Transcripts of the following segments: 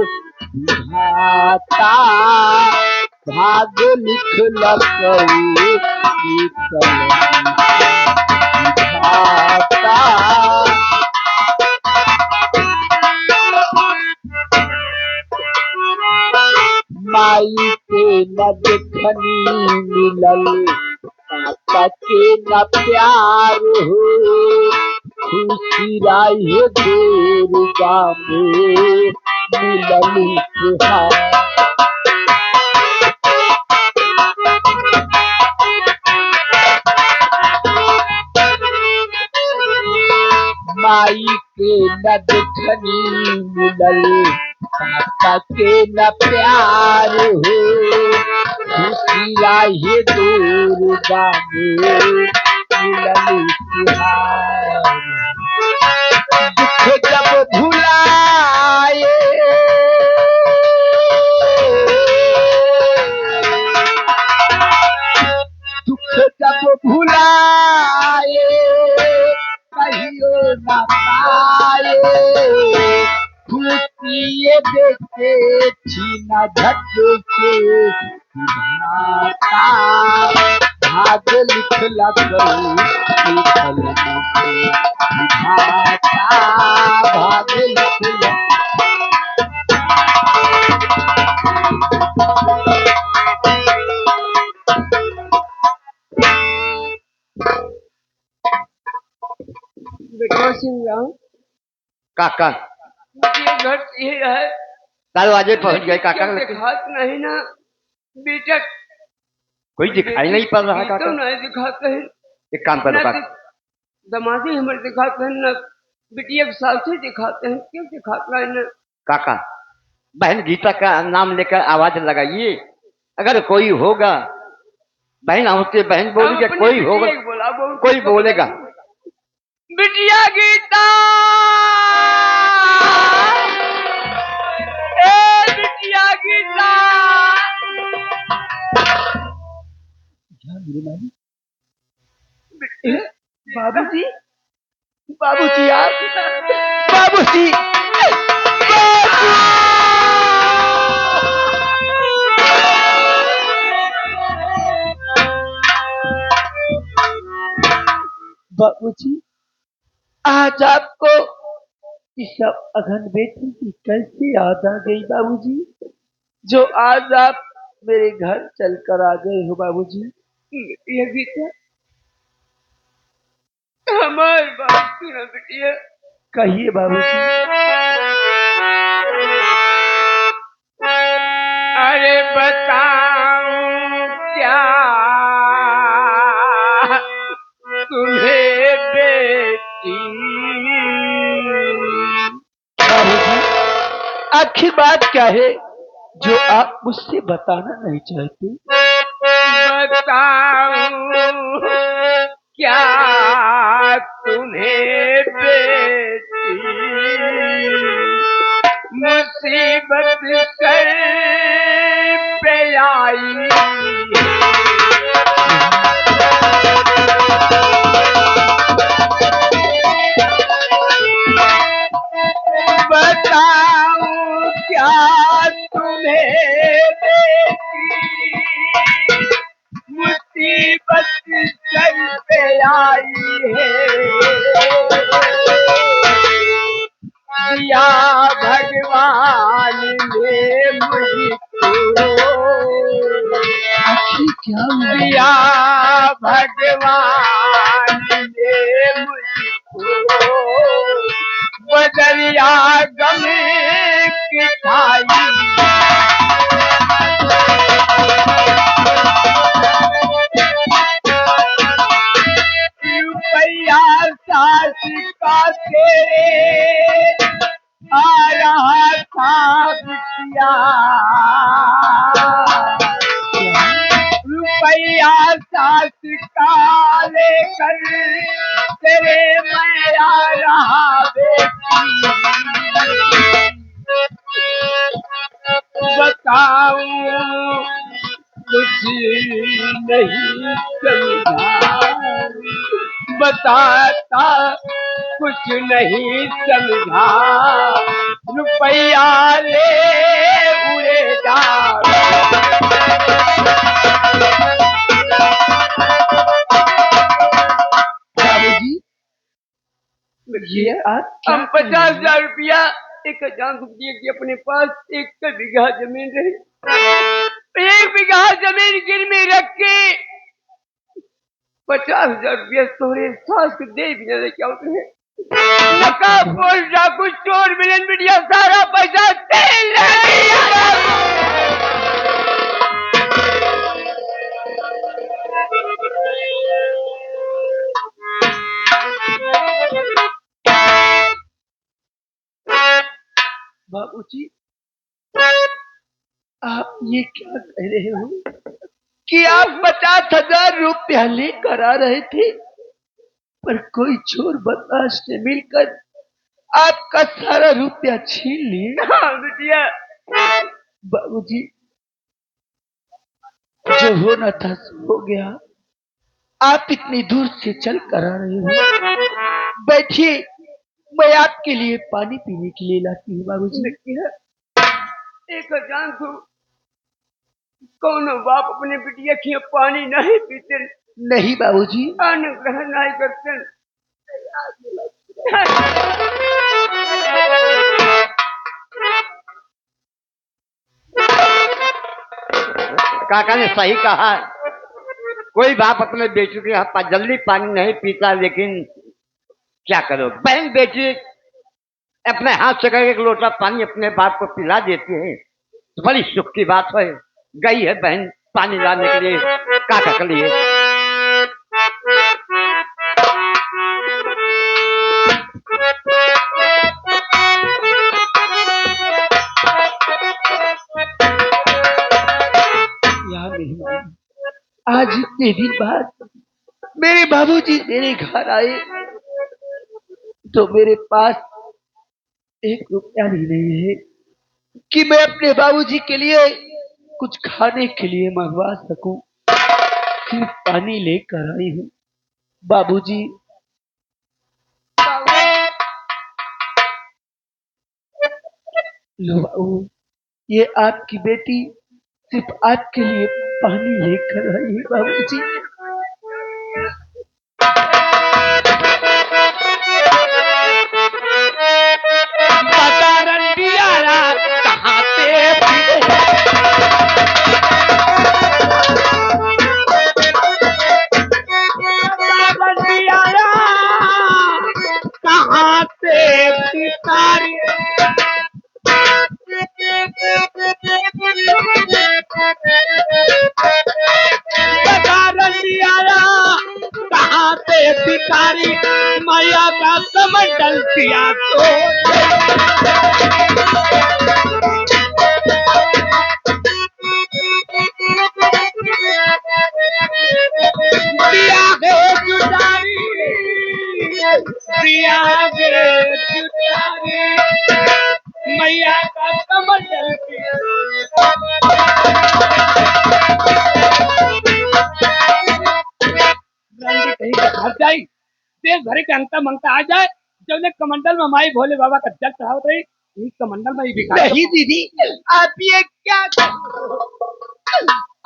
विधाता भाग लिखलकौ ई कलम विधाता। माई के न देखनी मिलल पापा के न प्यार हो, खुशी राहे दुर्गा में मिलल तुहार। माई के न देखनी मिलल पापा के न प्यार हो, खुशी राहे दुर्गा में मिलल तुहार। दुख जब भुलाए दुख जब भुलाए कहियो न पाए, खुशी देखे छीना झटके विधाता भाग लिखलकौ ई कलम विधाता भाग लिखलकौ। बेटा सिंह राम काका ये घर ये है, दरवाजे पहुंच गए काका। दिखात नहीं ना बेटा, कोई दिखाई नहीं पड़ रहा काका। तो नहीं दिखाते हैं। एक काम करो काका, दमादी हमारे दिखाते हैं ना, बिटिया के साथ से दिखाते हैं, क्यों दिखाता है ना काका बहन गीता का नाम लेकर आवाज लगाइए, अगर कोई होगा बहन हमसे बहन बोली कोई होगा, कोई बोलेगा। बिटिया गीता, ए बिटिया गीता। बाबूजी, बाबूजी आप, बाबूजी बाबूजी आज आपको इस अघन बेटी की कैसे याद आ गई बाबूजी, जो आज आप मेरे घर चलकर आ गए हो बाबूजी। ये बेटा हमारी बात सुनो बेटिया। कहिए बाबूजी। अरे बताऊं क्या तुम्हें बेटी, आखिर बात क्या है जो आप मुझसे बताना नहीं चाहते? बताऊं क्या तुम्हें बेटी, मुसीबत सर पे आई, बताऊं क्या तुम्हें बेटी, मुसीबत सर पे आई है, दिया भगवान ने मुझको, क्या दिया भगवान ने मुझको, बदरिया गम की खाई, रुपया सास का तेरे आ रहा था बिटिया, रुपया सास का लेकर तेरे मैं आ रहा बेटी, बताऊं कुछ नहीं समझा, बताता कुछ नहीं समझा, रुपया ले ये आप क्या हम कह रहे 50,000 हैं? रुपया एक हजार रुपये की अपने पास 1 बीघा जमीन रही, 1 बीघा जमीन गिरवी रख के 50,000 रुपया तोरे सास को दे भी नहीं क्या उतरे नका पोल डाकू चोर मिलन मीडिया सारा पैसा तेल ले लिया। बाबूजी, आप ये क्या कह रहे हो कि आप 50,000 रुपया लेकर आ रहे थे, पर कोई चोर बदमाश ने मिलकर आपका सारा रुपया छीन लिए? हाँ बिटिया, बाबूजी, जो होना था सो हो गया। आप इतनी दूर से चल कर आ रहे हो, बैठिए, मैं आपके लिए पानी पीने के लिए लाती हूँ। बाबूजी, बिटिया 1,000 को कौन बाप अपने बिटिया की पानी नहीं पीते, नहीं बाबूजी, अनुग्रह नहीं करते। काका ने सही कहा। कोई बाप अपने बेटू के हाथ जल्दी पानी नहीं पीता, लेकिन क्या करो, बहन बेटी अपने हाथ से करके एक लोटा पानी अपने बाप को पिला देती है, तो बड़ी सुख की बात है। गई है बहन पानी लाने के लिए काका के लिए। यहाँ मेहमान, आज इतने दिन बाद मेरे बाबूजी मेरे घर आए, तो मेरे पास 1 रुपया भी नहीं है कि मैं अपने बाबूजी के लिए कुछ खाने के लिए मंगवा सकूं। सिर्फ पानी लेकर आई हूँ। बाबूजी, लो बाबू, ये आपकी बेटी सिर्फ आपके लिए पानी लेकर आई है। बाबूजी, बता रंडियारा कहाँ पे रंडियारा कहाँ पे भिखारी, बता रंडियारा कहाँ पे भिखारी, मैया का कमंडल दिया तो दिया है जुटारी, दिया है जुटारी, मैया का कमंडल कहीं का घर जाई, देश भर के अंता मंगता आ जाए, जब कमंडल में माई भोले बाबा का जल चढ़ाओ रही, इस कमंडल में ही भिखारी। नहीं दीदी, आप ये क्या,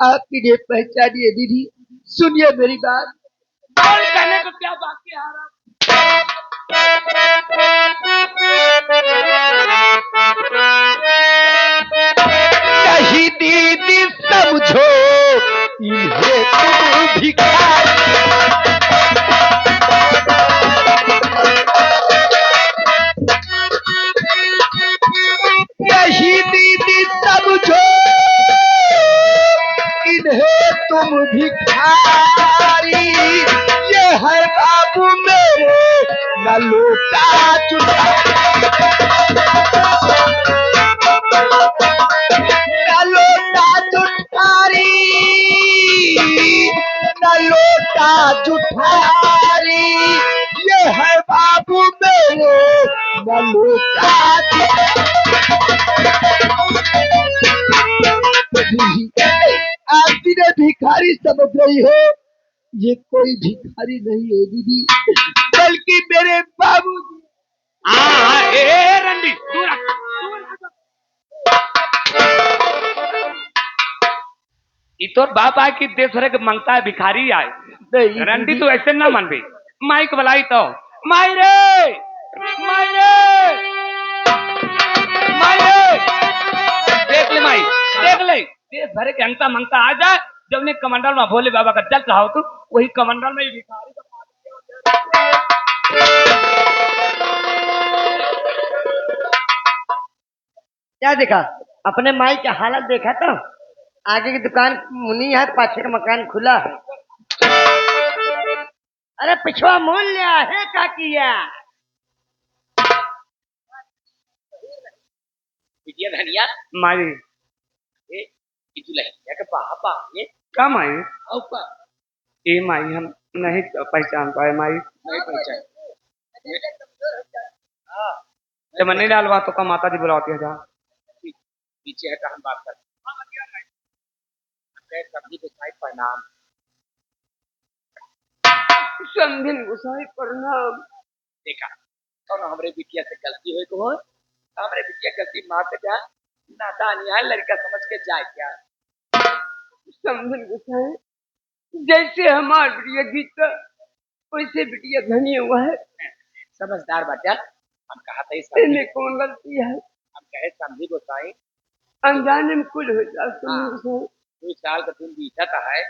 आप इन्हें पहचानिए दीदी, सुनिए मेरी बात। और कहने को क्या बाकी आ रहा। नहीं दीदी समझो, इन्हें तुम भिखारी। नहीं दीदी समझो, इन्हें तुम भिखारी। ये है बाबू मेरे न लोटा चुटा, न लोटा जुठारी, न लोटा जुठारी। ये है बाबू मेरे न लोटा आप जिन्हें भिखारी समझ रही हो, ये कोई भिखारी नहीं है दीदी, बल्कि मेरे बाबू। ए रंडी दूर आ। ये तो बाप आए कि देश भर के मंगता है भिखारी आए, नहीं रंडी दीदी, तो ऐसे ना मन भी, माइक बुलाई तो माई रे देख ले माई, देख ले, देश भरे के अंता मंगता आ जाए, जब ने कमंडल में भोले बाबा का जल चढ़ाओ तो वही कमंडल में ही भिखारी का क्या देखा? अपने माई की हालत देखा तो आगे की दुकान मुनी है, पाछे का मकान खुला है। अरे पिछवा मोल लिया है का किया? बिटिया धनिया माई ए कितु लहिया के पापा ये क्या माई? औपा ए माई हम नहीं पहचान पाए माई। नहीं पहचान जब नहीं डालवा तो का माता जी बुलाती है जहाँ पीछे है हम बात कर सब्जी के साथ प्रणाम समझिन गुसाई प्रणाम। देखा तो हमरे बिटिया से गलती हुई तो हो हमरे बिटिया गलती माफ कर जा नादान यहाँ लड़का समझ के जाए क्या समझिन गुसाई जैसे हमार बिटिया गीता वैसे बिटिया धनी हुआ है। समझदार बाटा हम कहा था इसमें कौन गलती है? हम कहे समझी गोसाई अनजाने में कुल हो जाए। दो साल का दिन बीता था है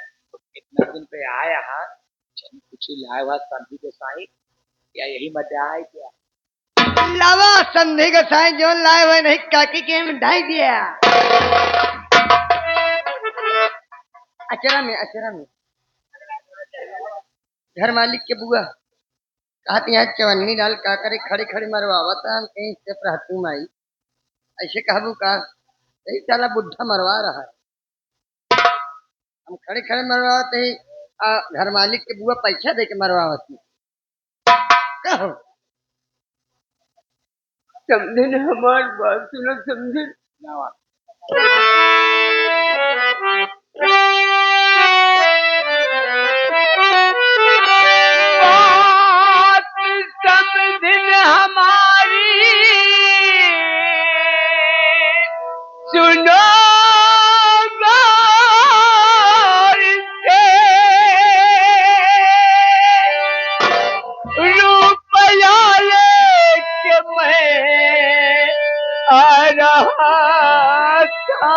इतना दिन पे आया है कुछ लाया हुआ समझी गोसाई या यही मजा आए क्या लावा संधि का साई जो लाए हुए नहीं काकी के में ढाई दिया। अचरा में घर मालिक के बुआ कहती यहाँ चवन्नी डाल का करे खड़े खड़े मरवावता कहीं से रहतू माई ऐसे कहबू का यही साला बुढ़ा मरवा रहा है। हम खड़े खड़े मरवाते ही घर मालिक के बुआ पैसा दे के मरवावती कहो समझे न हमारी बात सुनो समझे समझिन हमारी सुनो गौर से रुपया लेके मैं आ रहा था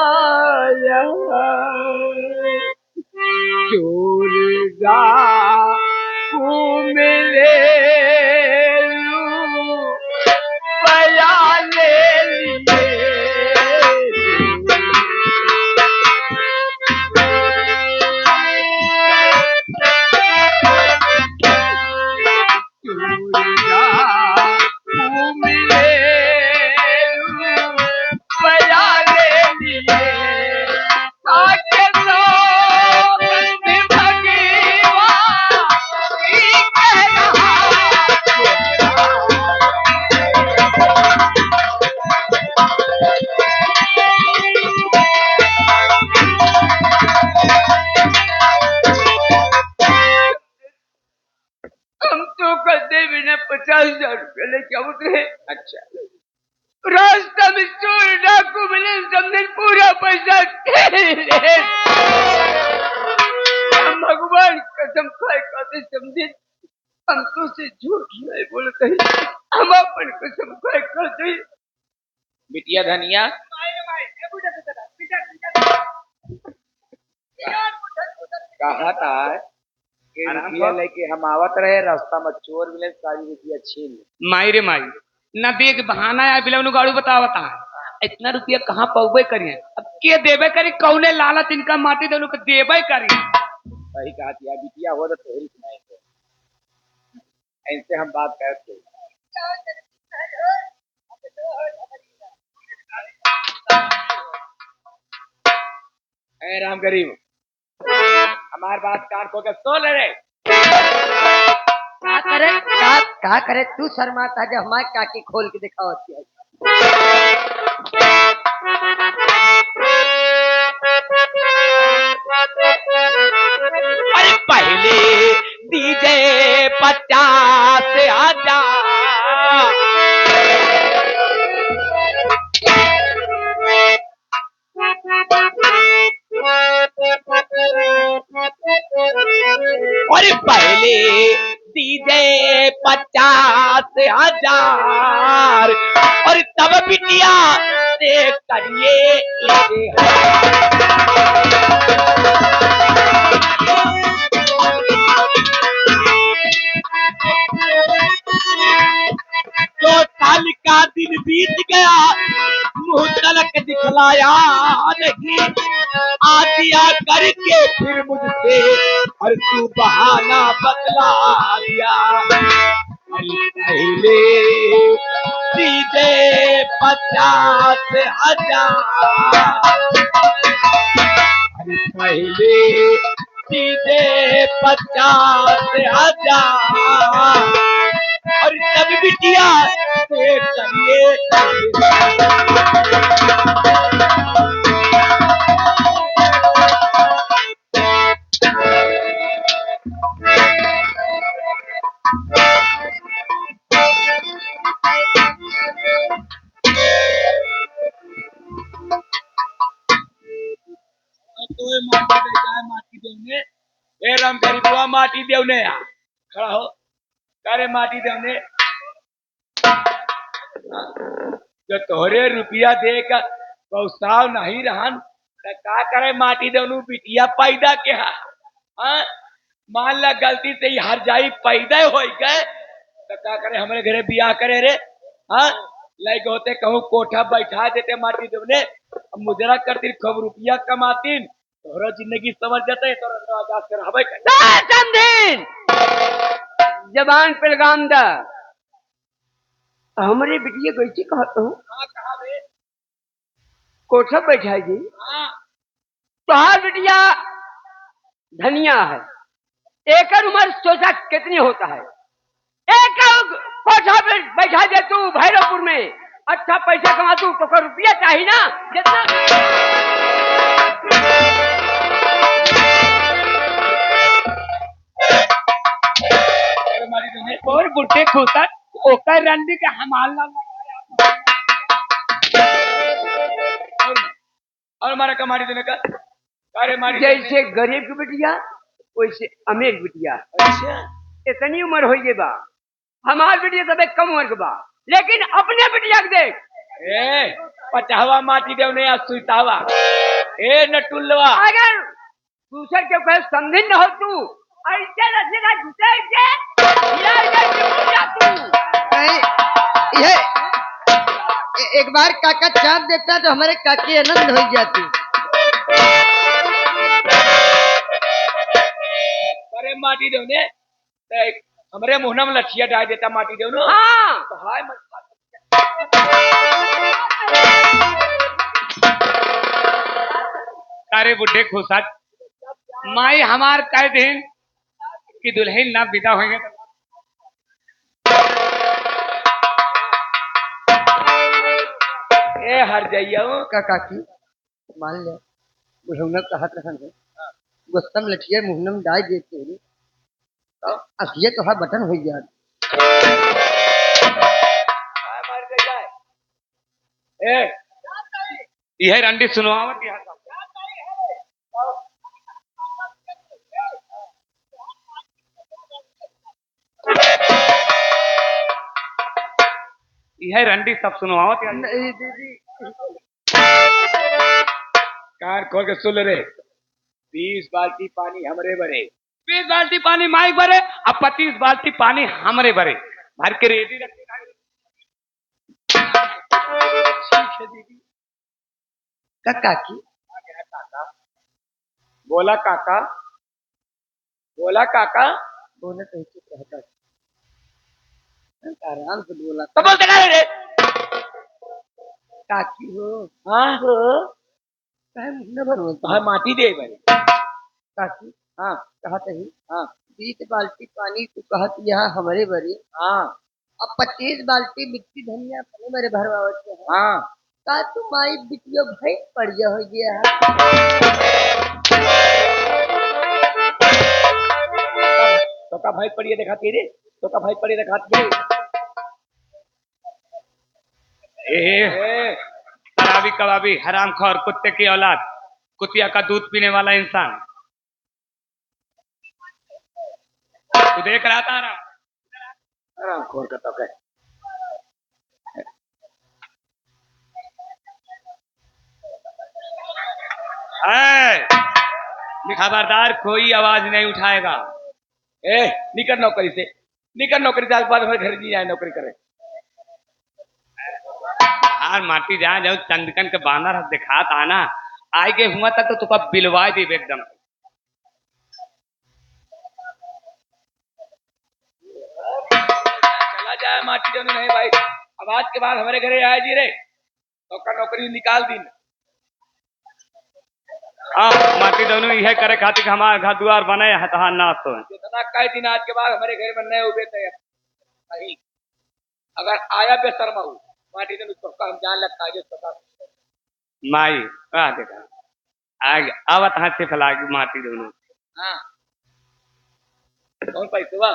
चोरदा मिले रुपया ले हम तो कदे बिना 50,000 रुपये लेके उतरे। अच्छा रास्ता में चोर डाकू मिले समझे पूरा पैसा ले। हम भगवान कसम खाए कहते समझे हम तो से झूठ नहीं बोलते हम अपन कसम खाए कहते। बिटिया धनिया कहा था कि रुपया लेके हम आवत रहे रास्ता में चोर मिले सारी रुपया छीन माई रे माई न दे के बहाना आया बिलवनु गाड़ू बतावता इतना रुपया कहाँ पौबे करिए अब के देबे करी कौने लालच इनका माटी दोनों के देबे करी। सही कहा दिया बिटिया हो तो तोहरी सुनाएंगे ऐसे हम बात करते ऐ राम गरीब हमारी बात कान खो के सो ले रे का करे तू शर्माता जब हमारी काकी खोल के दिखावती है। अरे पहले डीजे 50 से आजा अरे पहले डीजे 50 से हजार और तब बिटिया से करिए दो साल का दिन बीत गया मुंह तलक दिखलाया नहीं आ दिया करके फिर मुझसे और तू बहाना बतला दिया पहले सीधे 50,000 पहले सीधे 50,000 और तब बिटिया से करिए माटी देवने राम गरीबुआ माटी देवने खड़ा हो करे माटी देवने जो तोहरे रुपया देकर पौसाव नहीं रहन तो का करे माटी देवनु बिटिया पैदा के हाँ मान ला गलती से ही हर जाई पैदा हो गए तो का करे हमारे घरे बियाह करे रे हाँ लाइक होते कहूँ कोठा बैठा देते माटी देवने मुजरा करती खूब रुपया कमाती तोहरा जिंदगी समझ जाते तोरा आजाद कर हवे समझीन जबान पे लगाम दा हमारे बिटिया कैसे कहता हूँ कोठा बैठाई जी तोहार बिटिया धनिया है एक उम्र सोचा कितनी होता है एक कोठा बैठा दे तू भैरवपुर में अच्छा पैसा कमा तू तो रुपया चाहिए ना जितना और बुढ़े खोता ओकर रंडी के हमाल ना और हमारा कमारी देने का अरे मारी जैसे गरीब की बिटिया वैसे अमीर बिटिया अच्छा इतनी उम्र हो गई बा हमार बिटिया सब एक कम उम्र के बा लेकिन अपने बिटिया के देख ए पचावा माटी देवने या सुइतावा ए नटुल्लवा अगर दूसर के कहे समझी न हो तू ऐसे रखेगा घुसे के यार जा तू ये एक बार काका चाप देता तो हमारे काकी आनंद हो जाती। अरे माटी देवने हमारे मुहना में लठिया डाल देता माटी देवनो हाँ तो हाय मत सारे बुढ़े खुशात माई हमार कह दिन कि दुल्हन ना विदा होंगे ए हर जाइयो काका की मान ले बुढ़ौना का हाथ रखन है गुस्सा में लठिया मुहना में डाल देते हैं तो असिए तो हाथ बटन हो गया मार के जाए ए यह रंडी सुनवावत यहाँ सब यह रंडी सब सुनवावत यहाँ नहीं दीदी कार खोल के सुन रे 20 बाल्टी पानी हमरे भरे 20 बाल्टी पानी माइक भरे अब 25 बाल्टी पानी हमरे भरे भर के रेडी रखे ठीक है दीदी काका की बोला काका बोला काका बोला कैसे कहता आराम से बोला तो बोलते का रे काकी हो हाँ हो कहे मुहना भर बोलता हाँ माटी दे भाई काकी हाँ कहते ही हाँ 20 बाल्टी पानी तू कहत यहाँ हमारे भरी हाँ अब 25 बाल्टी मिट्टी धनिया अपने मेरे भरवावत है हाँ का तू माई बिटियो भाई पड़िया हो गया है तो का भाई पढ़िए दिखाती रे तो का भाई पढ़िए दिखाती ए शराबी कबाबी हरामखोर कुत्ते की औलाद कुतिया का दूध पीने वाला इंसान तू देख रहा था ना आराम खोर का तो कह खबरदार, कोई आवाज नहीं उठाएगा। ए निकल नौकरी से, निकल नौकरी से, आज बाद हमारे घर नहीं आए नौकरी करे। यार माटी जहाँ जाओ चंदकन के बानर दिखा था ना, आए के हुआ था तो तुका बिलवा दी एकदम। चला जाए माटी जो नहीं भाई, अब आज के बाद हमारे घरे आए जी रे तो का नौकरी निकाल दी। हाँ माटी दोनों यह करे खातिर कि हमारा घर द्वार बने हतहा ना तो जितना कई दिन आज के बाद हमारे घर में नए उबे थे नहीं, अगर आया बेशर्मा हूँ माटी ने उसको हम जान लगता है जो माई आ देखा आगे आवत हाथ से फैला माटी दोनों। हाँ कौन पैसा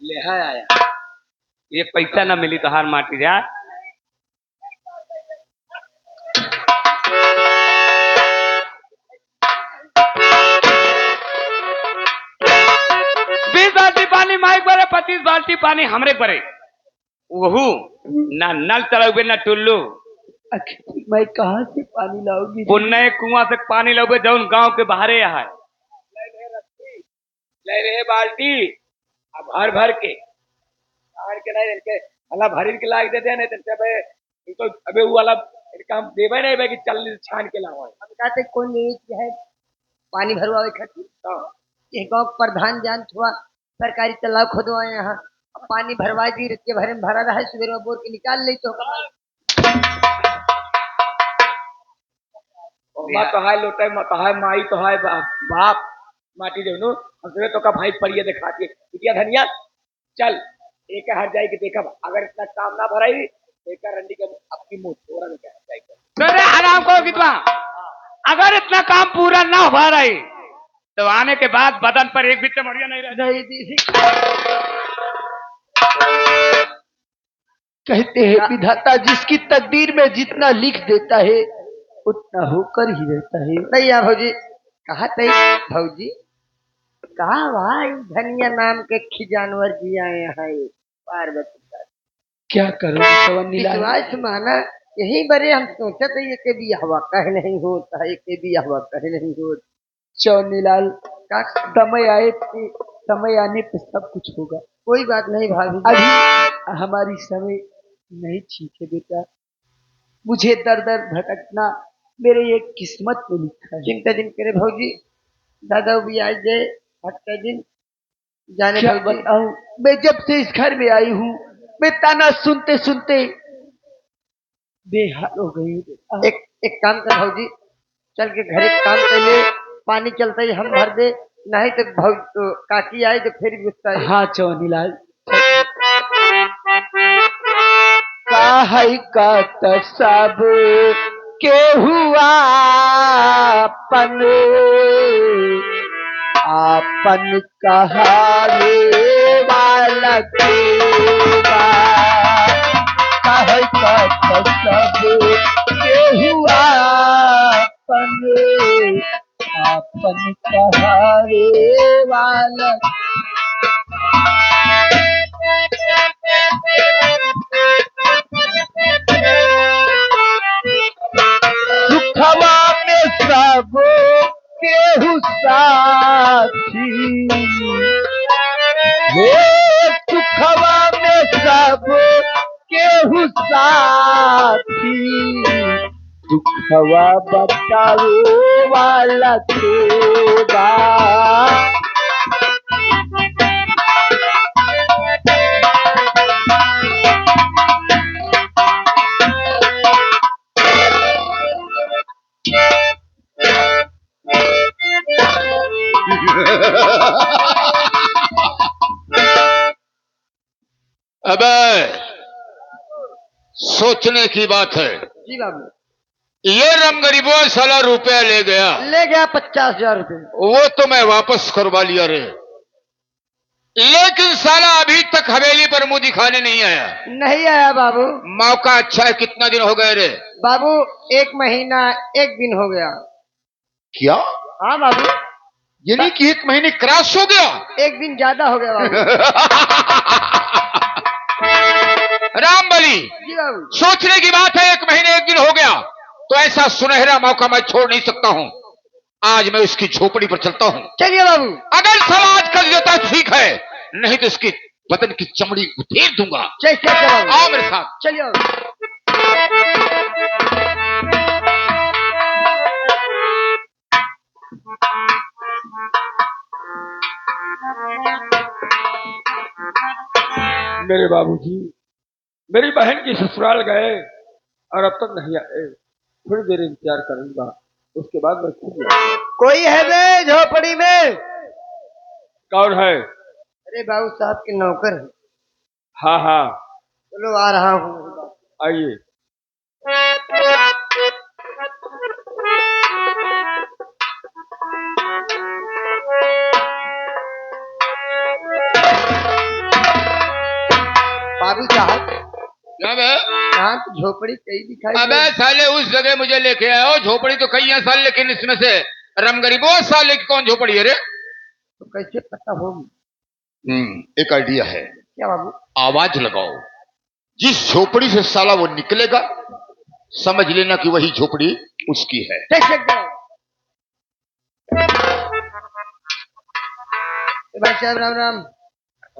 ले आया, ये पैसा ना मिली तो हार माटी जा। पानी माइक भरे 25 बाल्टी पानी हमरे भरे, वहू ना नल चलाओगे ना टुल्लू। मैं कहाँ से पानी लाऊंगी? पुण्य कुआं से पानी लोगे जौन गांव के बाहरे है। ले रहे बाल्टी अब भर भर के नहीं इनके अल्लाह भर के लाग देते नहीं तो इनको अबे वो वाला काम देवे नहीं भाई कि चल छान के लाओ। हम कहते कौन है पानी भरवावे खातिर, ये गाँव प्रधान जान हुआ सरकारी तालाब खोदवाए यहाँ, अब पानी भरवा दी रत्ते भरे में भरा रहा है, सवेरे बोर के निकाल ले तो माँ तो है लोटे मत है माई तो है बाप माटी जो नु हमसे तो का भाई पड़िए दिखाती है बिटिया धनिया चल एक हट जाएगी देखा अगर इतना काम ना भराई एक रंडी के अपनी मुंह थोड़ा में मेरे हराम को कितना अगर इतना काम पूरा ना हो रही तो आने के बाद बदन पर एक भी चमड़िया नहीं रह जाएगी। कहते हैं विधाता जिसकी तकदीर में जितना लिख देता है उतना होकर ही रहता है। भैया भौजी कहा थे भौजी कहा भाई धनिया नाम के खी जानवर जी आए हैं पार्वती का, क्या करो विश्वास माना यही बड़े हम सोचे थे ये भी हवा कह नहीं होता है, ये भी हवा कह नहीं होता। चौनीलाल का समय आने पे सब कुछ होगा, कोई बात नहीं भाभी, अभी हमारी समय नहीं ठीक है बेटा, मुझे दर दर भटकना मेरे ये किस्मत में लिखा है। चिंता दिन करे भौजी, दादा भी आज दे हटके दिन जाने क्या बताऊं, मैं जब से इस घर में आई हूँ मैं ताना सुनते सुनते बेहाल हो गई। एक काम कर भौजी, चल के घर एक काम कर ले, पानी चलता ही हम भर दे, नहीं तो भौज तो काकी आए तो फिर गुस्सा है। हाँ चौनीलाल काहे का सब के हुआ पन आपन कहावे वाला काहे का सब के हुआ पन आपन कहावे वाला सुखवा में सब केहू साथी हे सुखवा में सब केहू साथी दुखवा बतावे वाला तेरा अबे सोचने की बात है, जी बाबू, ये रम गरीबों साला रुपया ले गया, 50,000 रुपए, वो तो मैं वापस करवा लिया रे, लेकिन साला अभी तक हवेली पर मुंह दिखाने नहीं आया। नहीं आया बाबू। मौका अच्छा है, कितना दिन हो गए रे? बाबू 1 महीना 1 दिन हो गया। क्या? हाँ बाबू, यानी कि 1 महीने क्रॉस हो गया? 1 दिन ज्यादा हो गया बाबू। राम बली, जी बाबू, सोचने की बात है, 1 महीने 1 दिन हो गया, तो ऐसा सुनहरा मौका मैं छोड़ नहीं सकता हूँ। आज मैं उसकी झोपड़ी पर चलता हूँ। चलिए बाबू। अगर समाज कर देता है ठीक है, नहीं तो इसकी बदन की चमड़ी उधेड़ दूंगा। चलिए बाबू, आओ मेरे साथ। चलिए बाबू। मेरे बाबूजी मेरी बहन की ससुराल गए और अब तक नहीं आए। थोड़ी देर इंतजार करूंगा, उसके बाद मैं खुद आऊंगा। कोई है बे झोपड़ी में? कौन है? अरे बाबू साहब के नौकर है। हाँ हाँ, चलो आ रहा हूँ। आइए। बाबू साहब क्या बे? यहाँ तो झोपड़ी कहीं दिखाई अबे साले उस जगह मुझे लेके आए हो। झोपड़ी तो कई है साल, लेकिन इसमें से रम गरीबो साले की कौन झोपड़ी है रे? तो कैसे पता होगी? एक आइडिया है। क्या बाबू? आवाज लगाओ, जिस झोपड़ी से साला वो निकलेगा समझ लेना कि वही झोपड़ी उसकी है। भाई साहब राम राम।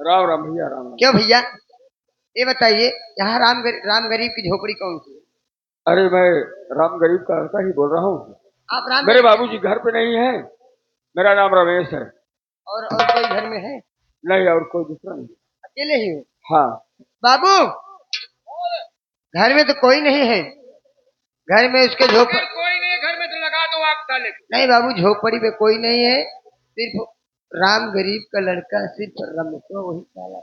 राम राम भैया, राम राम। क्यों भैया, ये बताइए यहाँ राम गरीब की झोपड़ी कौन सी है? अरे मैं राम गरीब का लड़का ही बोल रहा हूँ। आप राम मेरे बाबूजी घर पे नहीं है। मेरा नाम रमेश है। और कोई घर में है? नहीं, और कोई दूसरा नहीं। अकेले ही हो? हाँ। बाबू घर में तो कोई नहीं है। घर में उसके झोपड़ी कोई नहीं घर में तो लगा दो आप साले। नहीं बाबू, झोपड़ी पे कोई नहीं है, सिर्फ राम गरीब का लड़का, सिर्फ रमेश, वही साला।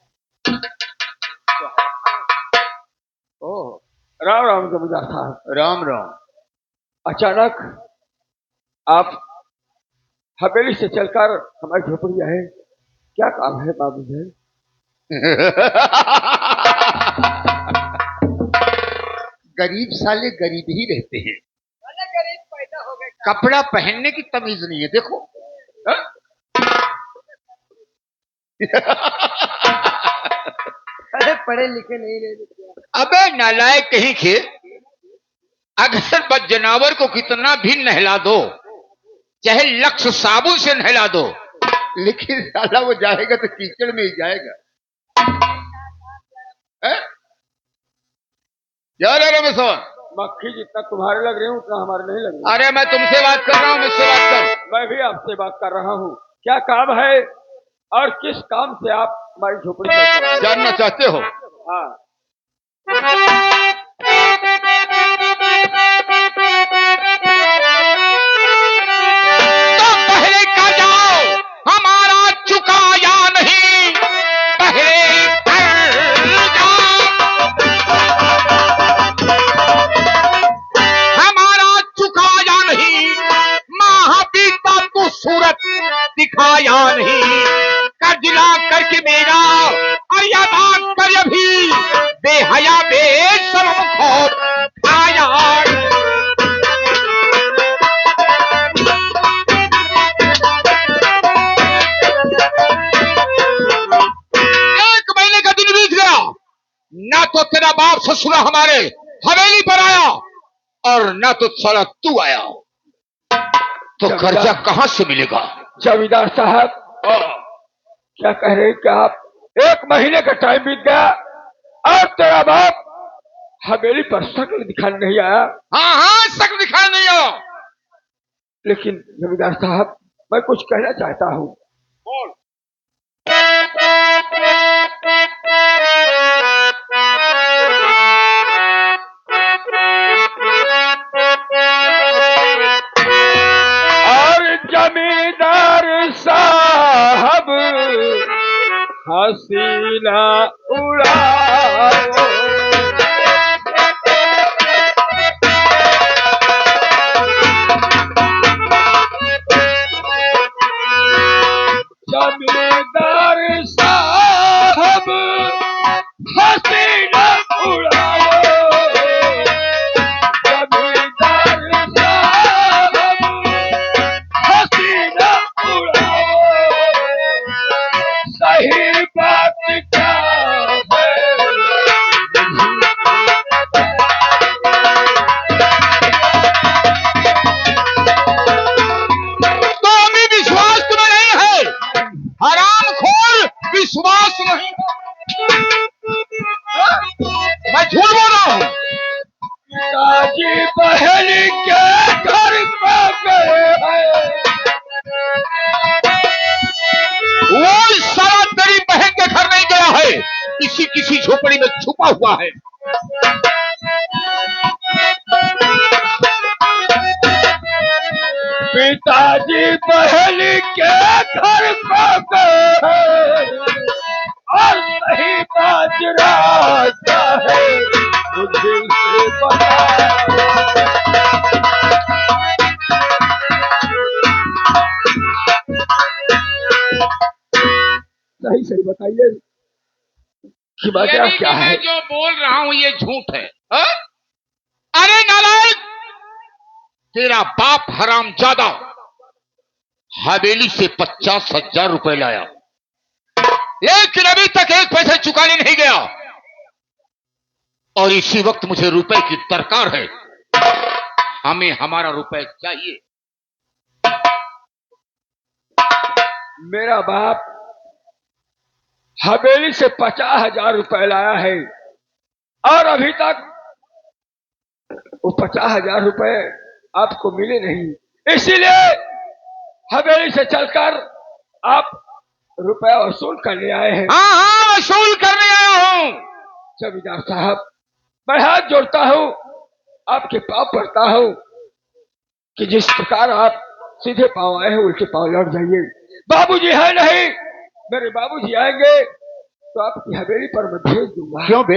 ओह, राम राम जमींदार साहब। राम राम। अचानक आप हवेली से चलकर हमारी झोपड़ी आए, क्या काम है बाबू जी? गरीब साले गरीब ही रहते हैं। गरीब पैदा हो गए। कपड़ा पहनने की तमीज नहीं है, देखो। अरे पढ़े लिखे नहीं रहे। अबे नालायक कहीं के, अगर बद जनावर को कितना भी नहला दो, चाहे लक्ष्य साबुन से नहला दो, लेकिन साला वो जाएगा तो कीचड़ में ही जाएगा। जा रहा रमेश? मक्खी जितना तुम्हारे लग रही हूँ उतना हमारे नहीं लग रही। अरे मैं तुमसे बात कर रहा हूँ, मुझसे बात कर। मैं भी आपसे बात कर रहा हूँ। क्या काम है और किस काम से आप हमारी झोपड़ी पर जानना चाहते हो? हाँ। तो पहले का जाओ, हमारा चुका या नहीं, पहले कर जाओ। हमारा चुका या नहीं, महापीता को सूरत दिखाया नहीं, कर्जला करके मेरा और यादा कर भी बेहया बेशर्म खौफ खाया। एक महीने का दिन बीत गया, ना तो तेरा बाप ससुरा हमारे हवेली पर आया और ना तो साला तू आया, तो कर्जा कहां से मिलेगा? जमींदार साहब क्या कह रहे हैं कि आप एक महीने का टाइम बीत गया और तेरा बाप हवेली पर शक्ल दिखाने नहीं आया? हाँ हाँ, शक्ल दिखाने नहीं आया। लेकिन जमींदार साहब मैं कुछ कहना चाहता हूँ। बोल। और जमींदार साहब हसीना उड़ाओ, जमींदार साहब हसीना उड़ाओ, जमींदार साहब हसीना उड़ाओ। सही बात क्या है छुपा हुआ है। पिताजी पहली के घर को गए और सही बाजरा है तो दिल से बता। सही सही बताइए कि बाजरा यानी क्या कि है। मैं जो बोल रहा हूं ये झूठ है, हा? अरे नालायक, तेरा बाप हरामजादा हवेली से 50,000 रुपए लाया, लेकिन अभी तक एक पैसे चुकाने नहीं गया, और इसी वक्त मुझे रुपए की दरकार है। हमें हमारा रुपए चाहिए। मेरा बाप हवेली से 50,000 रुपए लाया है और अभी तक वो 50,000 रुपए आपको मिले नहीं, इसीलिए हवेली से चलकर आप रुपया वसूल करने आए हैं। हाँ हाँ, वसूल करने आया हूं। जमींदार साहब, मैं हाथ जोड़ता हूं, आपके पांव पड़ता हूं कि जिस प्रकार आप सीधे पांव आए हैं उल्टे पांव लौट जाइए। बाबूजी है नहीं, मेरे बाबूजी आएंगे तो आपकी हवेली पर मैं भेज दूंगा। क्यों बे?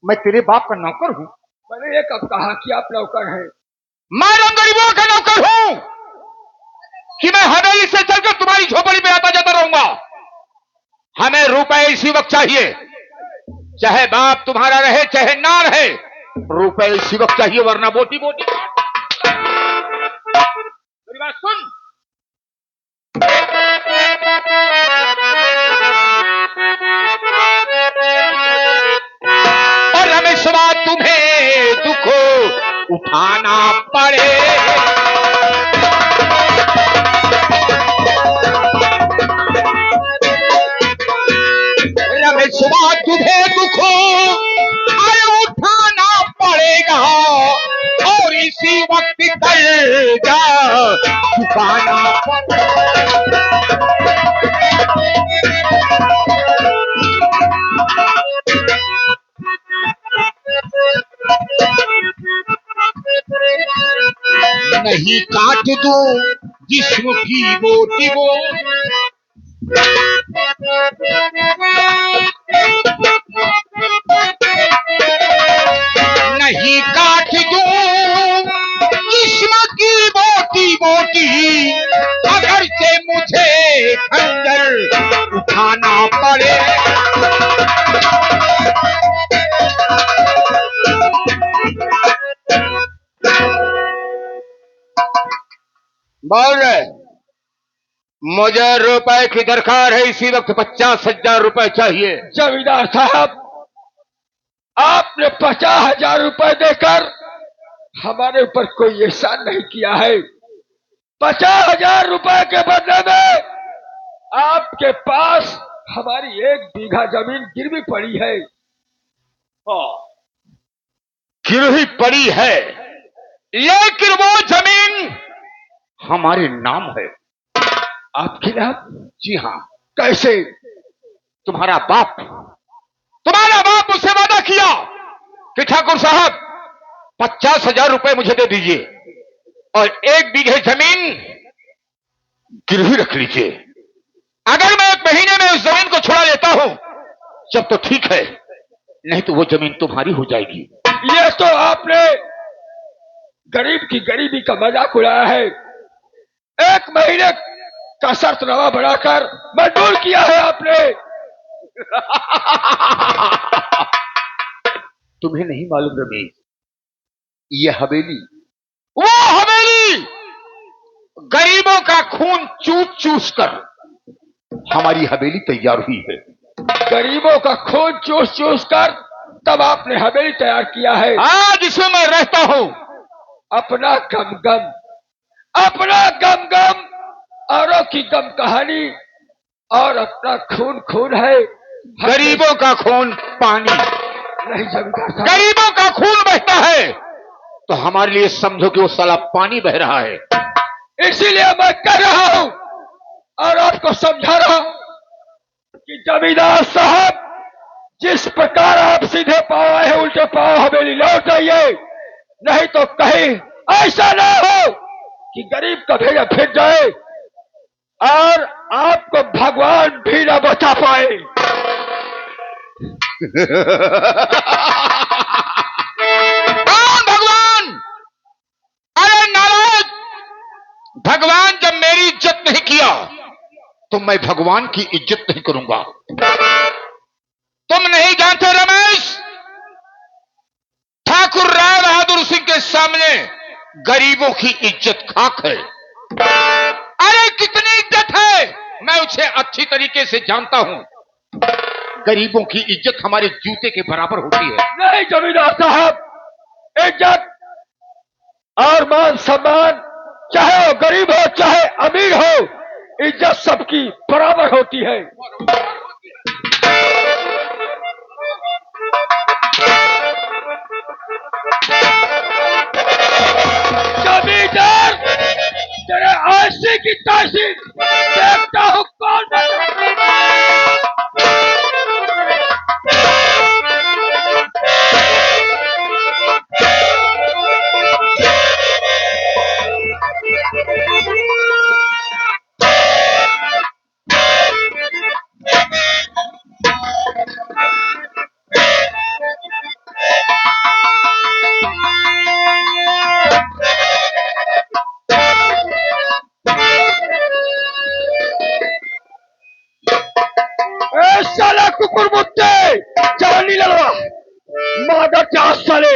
मैं तेरे बाप का नौकर हूँ। मैंने ये कब कहा कि आप नौकर हैं? मैं गरीबों का नौकर हूं कि मैं हवेली से चलकर तुम्हारी झोपड़ी में आता जाता रहूंगा। हमें रुपए इसी वक्त चाहिए, चाहे बाप तुम्हारा रहे चाहे ना रहे, रुपए इसी वक्त चाहिए, वरना बोटी बोटी। मेरी बात सुन। और हमें सुबह तुम्हें दुख उठाना पड़े, रमेश सुबह तुम्हें दुख उठाना पड़ेगा, और इसी वक्त कर्जा चुकाना नहीं काट दूं जिस्म की बोटी वो, नहीं काट दूं जिस्म की बोटी बोटी, अगर से मुझे खंजर उठाना पड़े। बोल रहे, मुझे रुपए की दरकार है, इसी वक्त 50,000 रुपए चाहिए। जमींदार साहब, आपने 50,000 रुपए देकर हमारे ऊपर कोई एहसान नहीं किया है। 50,000 रुपए के बदले में आपके पास हमारी 1 बीघा जमीन गिरवी पड़ी है। गिरवी पड़ी है, लेकिन वो जमीन हमारे नाम है। आपके नाम? जी हाँ। कैसे? तुम्हारा बाप मुझसे वादा किया कि ठाकुर साहब 50,000 रुपए मुझे दे दीजिए और 1 बीघे जमीन गिरवी रख लीजिए। अगर मैं 1 महीने में उस जमीन को छुड़ा लेता हूं जब तो ठीक है, नहीं तो वो जमीन तुम्हारी हो जाएगी। ये तो आपने गरीब की गरीबी का मजाक उड़ाया है। 1 महीने का शर्तनामा बढ़ाकर मंजूर किया है आपने। तुम्हें नहीं मालूम रमेश, ये हवेली, वो हवेली गरीबों का खून चूस चूस कर हमारी हवेली तैयार हुई है। गरीबों का खून चूस चूस कर तब आपने हवेली तैयार किया है। आज इसमें मैं रहता हूं। अपना गम गम, अपना गम गम, औरों की गम कहानी, और अपना खून खून है। गरीबों का खून पानी नहीं जमींदार साहब, गरीबों का खून बहता है तो हमारे लिए समझो कि वो साला पानी बह रहा है। इसीलिए मैं कह रहा हूं और आपको समझा रहा हूं कि जमींदार साहब, जिस प्रकार आप सीधे पांव आए हैं उल्टे पांव हवेली लौट आइए, नहीं तो कहीं ऐसा ना हो कि गरीब का भेजा फिर जाए और आपको भगवान भी ना बचा पाए। कौन भगवान? अरे नाराज! भगवान जब मेरी इज्जत नहीं किया तो मैं भगवान की इज्जत नहीं करूंगा। तुम नहीं जानते रमेश, ठाकुर राय बहादुर सिंह के सामने गरीबों की इज्जत खाक है। अरे कितनी इज्जत है मैं उसे अच्छी तरीके से जानता हूं। गरीबों की इज्जत हमारे जूते के बराबर होती है। नहीं जमींदार साहब, इज्जत और मान सम्मान चाहे वो गरीब हो चाहे अमीर हो, इज्जत सबकी बराबर होती है। जमींदार तेरे आशी की ताशी देखता हूं कौन साला कुकुर मुट्टे जवानी लड़वा मादर चाह साले।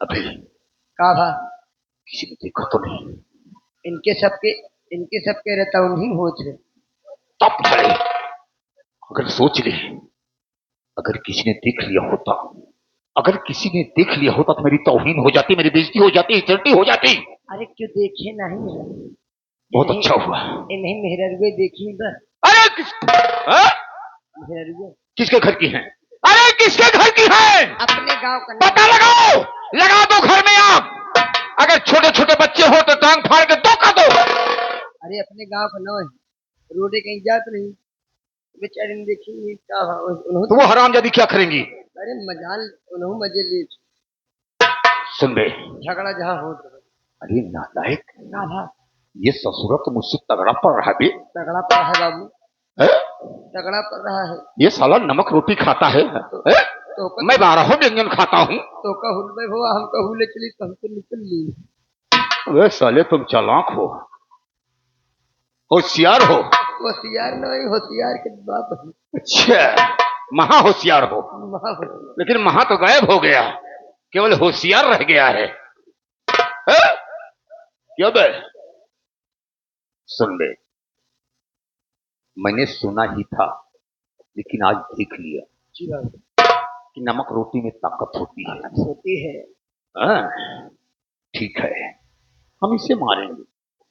अभी कहा था किसी ने देखा तो नहीं? इनके सबके रहता उन्हीं हो थे। तब चले अगर सोच ले, अगर किसी ने देख लिया होता, अगर किसी ने देख लिया होता तो मेरी तौहीन हो जाती, मेरी बेइज्जती हो जाती, इज्जती हो जाती। अरे क्यों देखे नहीं है? बहुत अच्छा हुआ। नहीं मेहररुए देखी बस। अरे हाँ? मेहररुए किसके घर की हैं? अरे किसके घर की हैं? अपने गांव का पता लगाओ, लगा दो घर में आग। अगर छोटे छोटे बच्चे हो तो टांग फाड़ के धोखा दो। अरे अपने गांव का न है, रोडे कहीं जात नहीं, बेचारे ने देखी क्या तो वो हरामजादी क्या करेंगी? अरे मजाल उन्हों मजे ले सुन बे, झगड़ा जहाँ हो अरे नालायक, ना था ये ससुरा तो मुझसे तगड़ा पड़ रहा है बे। तगड़ा पड़ रहा है बाबू, है? तगड़ा पड़ रहा है। ये साला नमक रोटी खाता है, है? तो मैं 12 व्यंजन खाता हूँ। तो कहूल में हो हम कहूले चली तो हमको निकल ली। वे साले तुम चालाक हो, होशियार हो। होशियार नहीं, होशियार के बाप है। अच्छा, महा होशियार हो, लेकिन महा तो गायब हो गया, केवल होशियार रह गया है। क्यों बे? सुन ले, मैंने सुना ही था लेकिन आज देख लिया कि नमक रोटी में ताकत होती है। होती है। हाँ, ठीक है, हम इसे मारेंगे,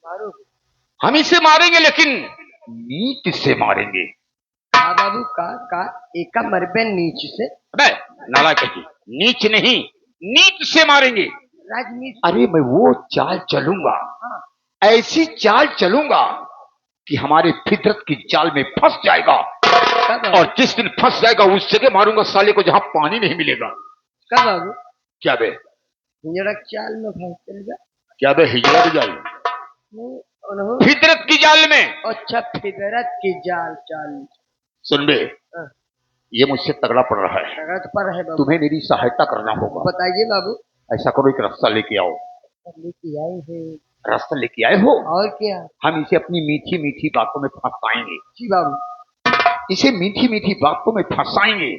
मारो हम इसे मारेंगे, लेकिन नीच से मारेंगे। हाँ बाबू का एक मरबे नीच से। अबे नालायक की, नीच नहीं, नीच से मारेंगे। राजनीति। अरे मैं वो चाल चलूंगा, ऐसी चाल चलूंगा कि हमारे फितरत की जाल में फंस जाएगा, और जिस दिन फंस जाएगा उस जगह मारूंगा साले को जहां पानी नहीं मिलेगा। कब बाबू? क्या बे? हिजड़क चाल में फंस जाएगा। क्या बे? हिजड़क जाल? फितरत की जाल में। अच्छा, फितरत की जाल चाल। सुन बे, ये मुझसे तगड़ा पड़ रहा है, तगड़ा तो पड़ रहा है बाबू। तुम्हें मेरी सहायता करना होगा। बताइए बाबू। ऐसा करो, एक रास्ता लेके आओ। लेके आए हैं? रास्ता लेके आए हो? और क्या? हम इसे अपनी मीठी मीठी बातों में फंसाएंगे। जी बाबू। इसे मीठी मीठी बातों में फंसाएंगे,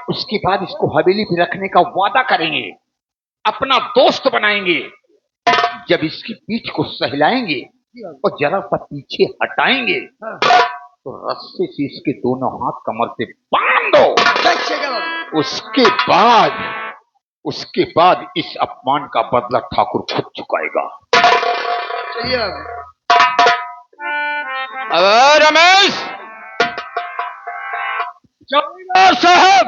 उसके बाद इसको हवेली पे रखने का वादा करेंगे, अपना दोस्त बनाएंगे। जब इसकी पीठ को सहलाएंगे और जरा सा पीछे हटाएंगे, तो रस्से से इसके दोनों हाथ कमर से बांध दो। उसके बाद उसके बाद इस अपमान का बदला ठाकुर खुद चुकाएगा। चलिए बाबू। अरे रमेश जमींदार साहब,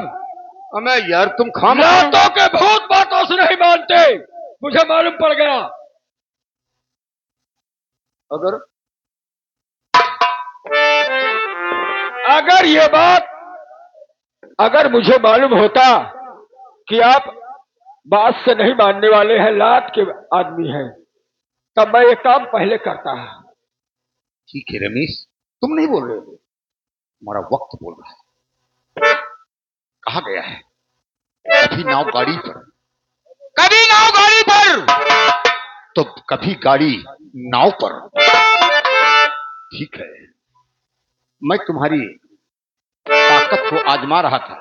अबे यार तुम खाम लातों के भूत बातों से नहीं मानते, मुझे मालूम पड़ गया। अगर अगर ये बात अगर मुझे मालूम होता कि आप बात से नहीं मानने वाले हैं, लात के आदमी हैं, तब मैं ये काम पहले करता। ठीक है रमेश, तुम नहीं बोल रहे हो, हमारा वक्त बोल रहा है। कहा गया है कभी नाव गाड़ी पर, कभी नाव गाड़ी पर, तो कभी गाड़ी नाव पर। ठीक है, मैं तुम्हारी ताकत को आजमा रहा था।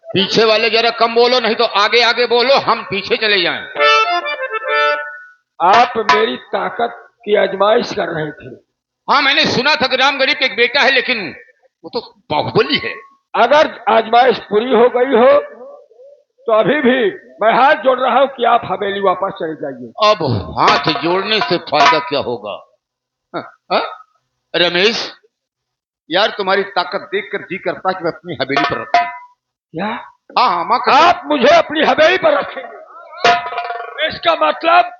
पीछे वाले जरा कम बोलो, नहीं तो आगे आगे बोलो, हम पीछे चले जाएं। आप मेरी ताकत की आजमाइश कर रहे थे। हाँ, मैंने सुना था कि राम गरीब एक बेटा है, लेकिन वो तो बाहुबली है। अगर आजमाइश पूरी हो गई हो तो अभी भी मैं हाथ जोड़ रहा हूं कि आप हवेली वापस चले जाइए। अब हाथ जोड़ने से फायदा क्या होगा? हाँ, हाँ? रमेश यार, तुम्हारी ताकत देखकर जी करता कि मैं अपनी हवेली पर रखूं। क्या हाँ हाँ, माँ कसम। आप मुझे अपनी हवेली पर रखेंगे? इसका मतलब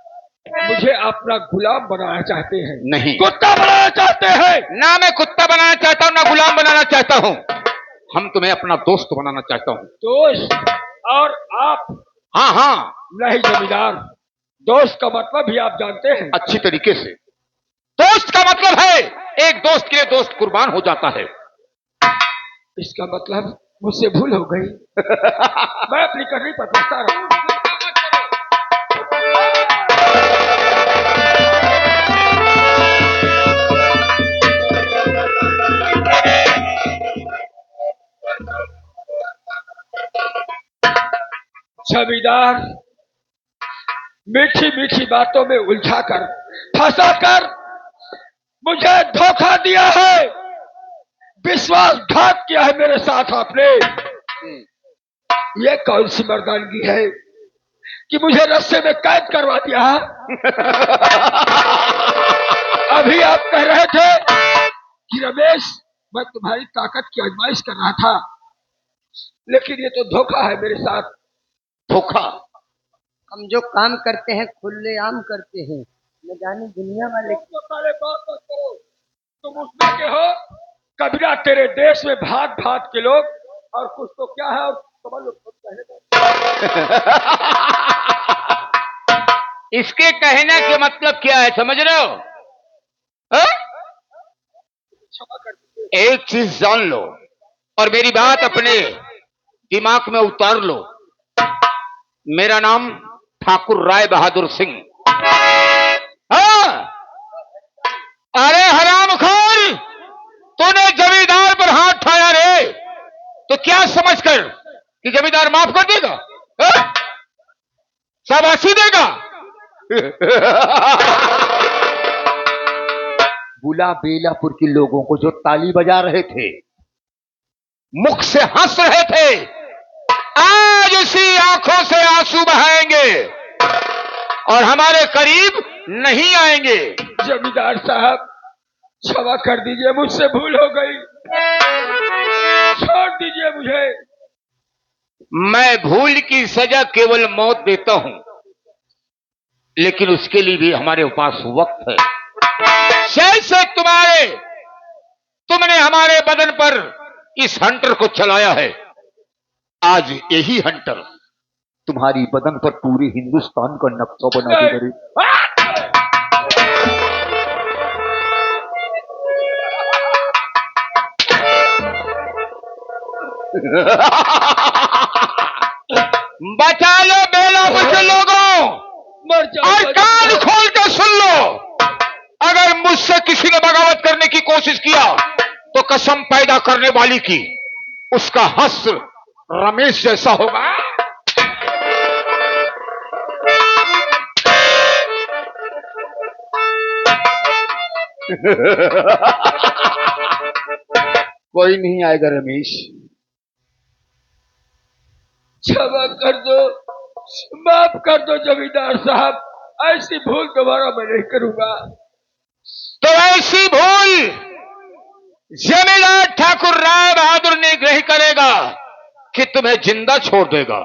मुझे अपना गुलाम बनाना चाहते हैं? नहीं, कुत्ता बनाना चाहते हैं? ना मैं कुत्ता बनाना चाहता हूँ ना गुलाम बनाना चाहता हूँ। हम तुम्हें अपना दोस्त बनाना चाहता हूँ। दोस्त? और आप? हाँ हाँ, नहीं जमींदार, दोस्त का मतलब भी आप जानते हैं। अच्छी तरीके से। दोस्त का मतलब है एक दोस्त के लिए दोस्त कुर्बान हो जाता है। इसका मतलब मुझसे भूल हो गई। मैं अपनी करनी पर पछता रहा हूं। जमींदार, मीठी मीठी बातों में उलझाकर, फंसाकर मुझे धोखा दिया है, विश्वासघात किया है मेरे साथ आपने। ये कौन सी मर्दानगी है कि मुझे रस्से में कैद करवा दिया? अभी आप कह रहे थे कि रमेश, मैं तुम्हारी ताकत की आजमाइश कर रहा था, लेकिन ये तो धोखा है मेरे साथ। धोखा? हम जो काम करते हैं खुलेआम करते हैं, न जाने दुनिया वाले। तुम तो साले बात मत करो, तुम उसमें के हो कबीरा, तेरे देश में भात भात के लोग, और कुछ तो क्या है, और समझ लो खुद कहने दो। इसके कहने का मतलब क्या है, समझ रहे हो? हाँ? क्षमा कर दीजिए। एक चीज जान लो और मेरी बात अपने दिमाग में उतार लो। मेरा नाम ठाकुर राय बहादुर सिंह। हाँ? अरे हरामखोर, तूने जमींदार पर हाथ उठाया रे, तो क्या समझकर कि जमींदार माफ कर देगा? हाँ? शाबाशी देगा? बुला बेलापुर के लोगों को जो ताली बजा रहे थे, मुख से हंस रहे थे, आज उसी आंखों से आंसू बहाएंगे और हमारे करीब नहीं आएंगे। जमींदार साहब, क्षमा कर दीजिए, मुझसे भूल हो गई, छोड़ दीजिए मुझे। मैं भूल की सजा केवल मौत देता हूं, लेकिन उसके लिए भी हमारे पास वक्त है। जैसे तुमने हमारे बदन पर इस हंटर को चलाया है, आज यही हंटर तुम्हारी बदन पर पूरे हिंदुस्तान का नक्शा बना के करे। बचा लो बेलापुर के लोगों, मर जाओ, और कान खोल कर सुन लो, अगर मुझसे किसी ने बगावत करने की कोशिश किया तो कसम पैदा करने वाली की, उसका हश्र रमेश जैसा होगा। कोई नहीं आएगा रमेश। क्षमा कर दो, माफ कर दो जमींदार साहब, ऐसी भूल दोबारा मैं नहीं करूंगा। तो ऐसी भूल जमींदार ठाकुर राय बहादुर निग्रह करेगा कि तुम्हें जिंदा छोड़ देगा।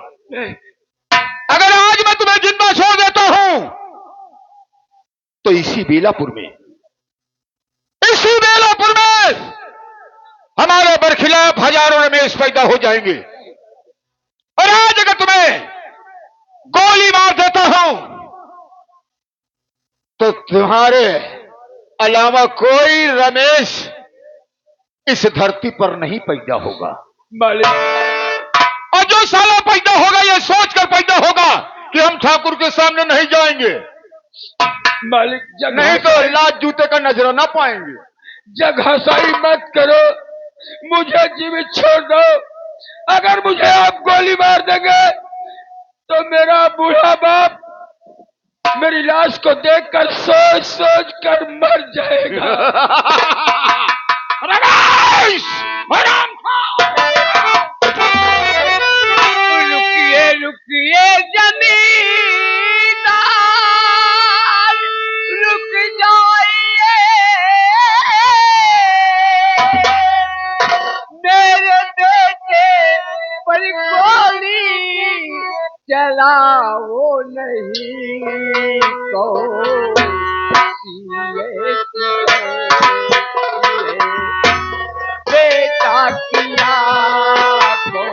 अगर आज मैं तुम्हें जिंदा छोड़ देता हूं तो इसी बेलापुर में हमारे बरखिलाफ हजारों रमेश पैदा हो जाएंगे। और आज अगर तुम्हें गोली मार देता हूं तो तुम्हारे अलावा कोई रमेश इस धरती पर नहीं पैदा होगा। मालिक, और जो साला पैदा होगा यह सोचकर पैदा होगा कि हम ठाकुर के सामने नहीं जाएंगे, मालिक जगह नहीं तो लाज जूते का नजराना पाएंगे। जगहसाई मत करो, मुझे जीवित छोड़ दो। अगर मुझे आप गोली मार देंगे तो मेरा बूढ़ा बाप मेरी लाश को देखकर सोच सोच कर मर जाएगा। रमेश! रुकिए रुकिए जमींदार, रुक जाइए, मेरे बेटे पर गोली चलाओ नहीं तो बेटा किया तो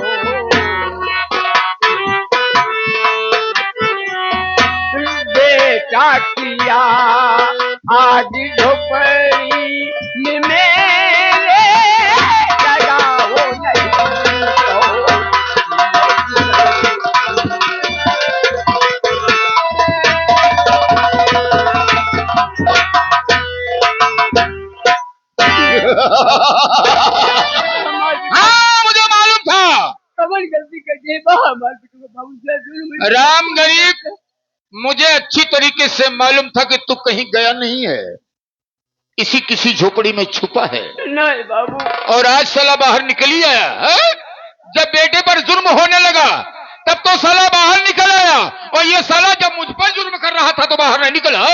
बेटा किया आज झोपड़ी में मेरे जगाओ नहीं तो हाँ, मुझे मालूम था। कमल गलती कर दी हमारे बेटे को बाबू से राम गरीब, मुझे अच्छी तरीके से मालूम था कि तू कहीं गया नहीं है, इसी किसी झोपड़ी में छुपा है। नहीं बाबू, और आज साला बाहर निकल ही आया है? जब बेटे पर जुर्म होने लगा तब तो साला बाहर निकल आया, और ये साला जब मुझ पर जुर्म कर रहा था तो बाहर नहीं निकला।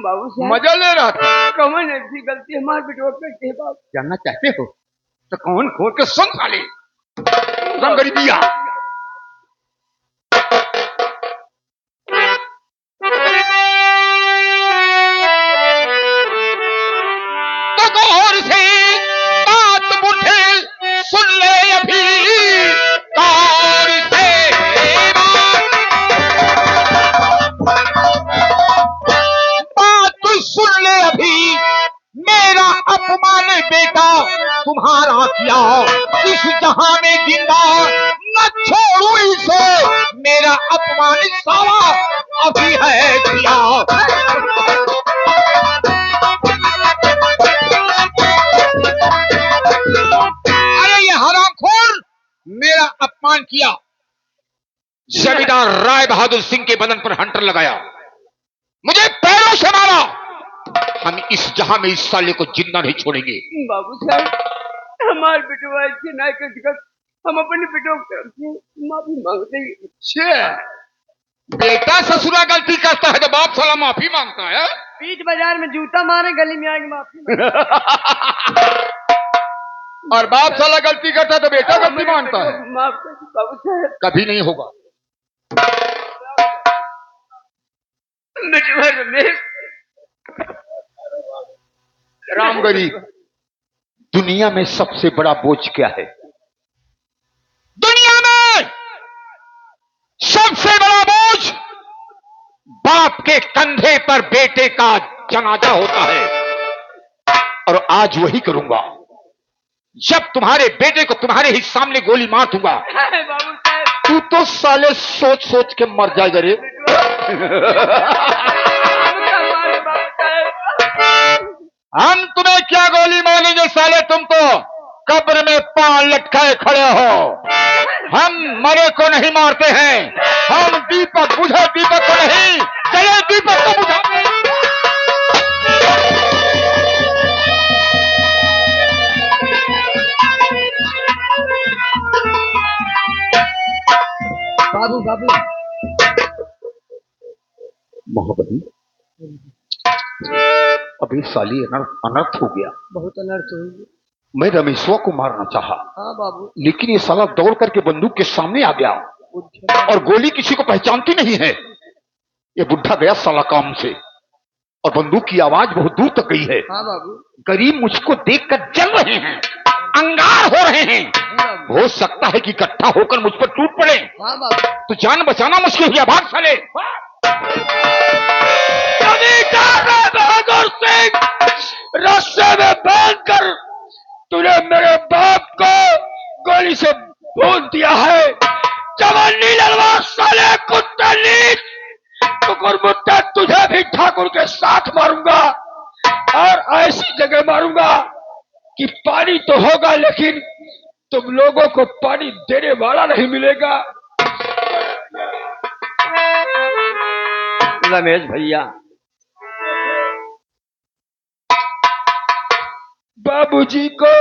बाबू साहब मजा ले रहा था। कमल ऐसी गलती हमारे बेटे को करते हैं बाबू। जानना चाहते हो तो कौन खोल के सुन साले। राम गरीबिया, तो गौर से बात मुझे सुन ले अभी, गौर से बात सुन ले अभी। मेरा अपमान बेटा तुम्हारा किया, इस जहां में जिंदा न छोड़ू इसे। मेरा अपमान साला अभी है किया। अरे ये हरामखोर मेरा अपमान किया। जमींदार राय बहादुर सिंह के बदन पर हंटर लगाया, मुझे पैरों से मारा। हम इस जहां में इस साले को जिंदा नहीं छोड़ेंगे। बाबू साहब हमारे बेटे ऐसे नहीं कर सकते, हम अपने बेटों की तरफ से माफी मांगते हैं। बेटा ससुरा गलती करता है तो बाप साला माफी मांगता है। बीच बाजार में जूता मारे, गली में आके माफी मांगे। और बाप साला गलती करता है तो बेटा गलती मानता है। माफ कर दो बाबू साहब, कभी नहीं होगा। बेटे भर में राम गरीब, दुनिया में सबसे बड़ा बोझ क्या है? दुनिया में सबसे बड़ा बोझ बाप के कंधे पर बेटे का जनाजा होता है। और आज वही करूंगा। जब तुम्हारे बेटे को तुम्हारे ही सामने गोली मार दूंगा, बाबू साहब तू तो साले सोच सोच के मर जाएगा रे। हमारे बाबू साहब हम तुम्हें क्या गोली मारेंगे साले, तुम तो कब्र में पांव लटकाए खड़े हो। हम मरे को नहीं मारते हैं, हम दीपक बुझे दीपक को नहीं, चले दीपक को बुझाते हैं। बाबू बाबू। महाबली, अभी साली अनर्थ हो गया। बहुत अनर्थ हुई। मैं रमेश्वर को मारना चाहा, हाँ बाबू। लेकिन ये साला दौड़ करके बंदूक के सामने आ गया और गोली किसी को पहचानती नहीं है। ये बुढ़ा गया साला काम से और बंदूक की आवाज बहुत दूर तक गई है। हाँ बाबू। गरीब मुझको देखकर जल रहे हैं, अंगार हो रहे हैं। हो सकता है कि इकट्ठा होकर मुझ पर टूट पड़े। हाँ बाबू। तो जान बचाना मुश्किल हुआ, भाग साले। बहादुर सिंह, रस्से में बांधकर तूने मेरे बाप को गोली से भून दिया है। जवानी ललवा साले कुत्ते नीच, मुत्ता तुझे भी ठाकुर के साथ मारूंगा और ऐसी जगह मारूंगा कि पानी तो होगा लेकिन तुम लोगों को पानी देने वाला नहीं मिलेगा। रमेश भैया, बाबूजी को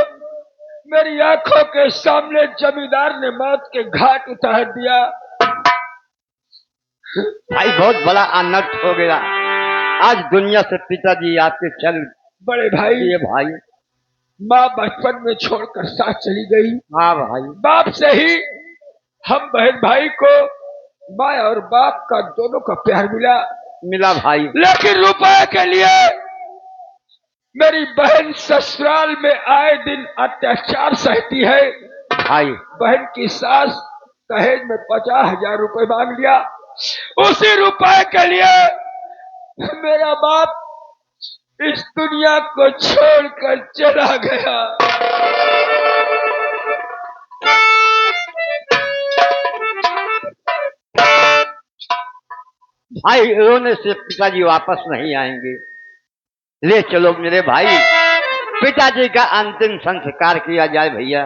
मेरी आंखों के सामने जमींदार ने मौत के घाट उतार दिया। भाई बहुत बड़ा अनर्थ हो गया। आज दुनिया से पिताजी आपके चल बड़े भाई, दिए भाई। माँ बचपन में छोड़कर साथ चली गई। हाँ भाई। बाप से ही हम बहन भाई को माँ और बाप का दोनों का प्यार मिला। मिला भाई। लेकिन रुपए के लिए मेरी बहन ससुराल में आए दिन अत्याचार सहती है। भाई बहन की सास दहेज में 50,000 रुपए मांग लिया। उसी रुपए के लिए मेरा बाप इस दुनिया को छोड़कर चला गया। भाई, रोने से पिताजी वापस नहीं आएंगे। ले चलो मेरे भाई, पिताजी का अंतिम संस्कार किया जाए भैया।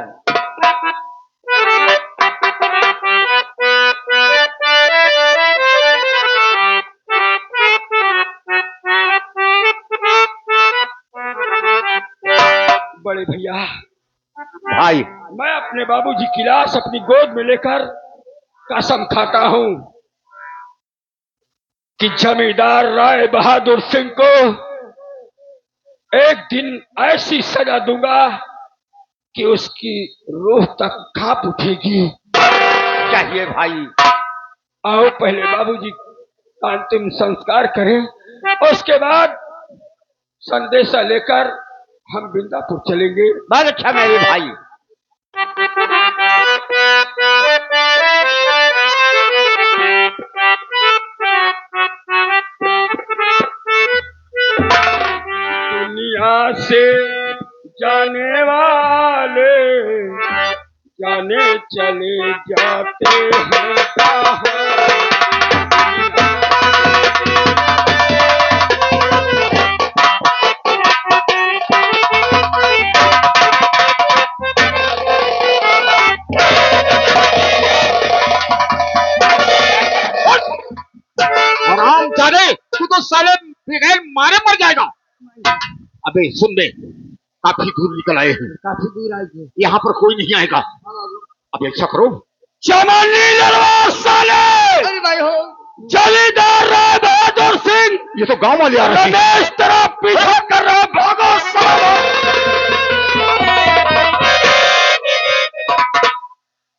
बड़े भैया, भाई मैं अपने बाबूजी की लाश अपनी गोद में लेकर कसम खाता हूं कि जमींदार राय बहादुर सिंह को एक दिन ऐसी सजा दूंगा कि उसकी रूह तक कांप उठेगी। चाहिए भाई। आओ पहले बाबूजी का अंतिम संस्कार करें, उसके बाद संदेशा लेकर हम बिंदापुर चलेंगे। बहुत अच्छा मेरे भाई। दुनिया से जाने वाले जाने चले जाते हैं कहाँ। हराम जाने, तू तो साले बगैर मारे मर जाएगा। अबे सुन बे, काफी दूर निकल आए हैं। काफी दूर आए थे। यहाँ पर कोई नहीं आएगा। अब ऐसा करो, चमनी लड़वा साले, अरे भाई हो। जलीदार राय बहादुर सिंह, ये तो गांव वाले आ रहे हैं। रमेश तेरा पीछा कर रहा, भागो सालो।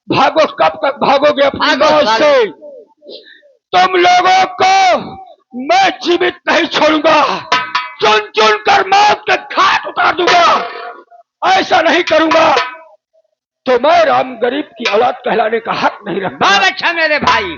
भागो, कब तक भागोगे अपनी भागो मौत साले। से? तुम लोगों को मैं जीवित नहीं छोड़ूंगा, चुन चुन कर मौत के घाट उतार दूंगा। ऐसा नहीं करूंगा तो मैं राम गरीब की औलाद कहलाने का हक नहीं रखता। बहुत अच्छा मेरे भाई।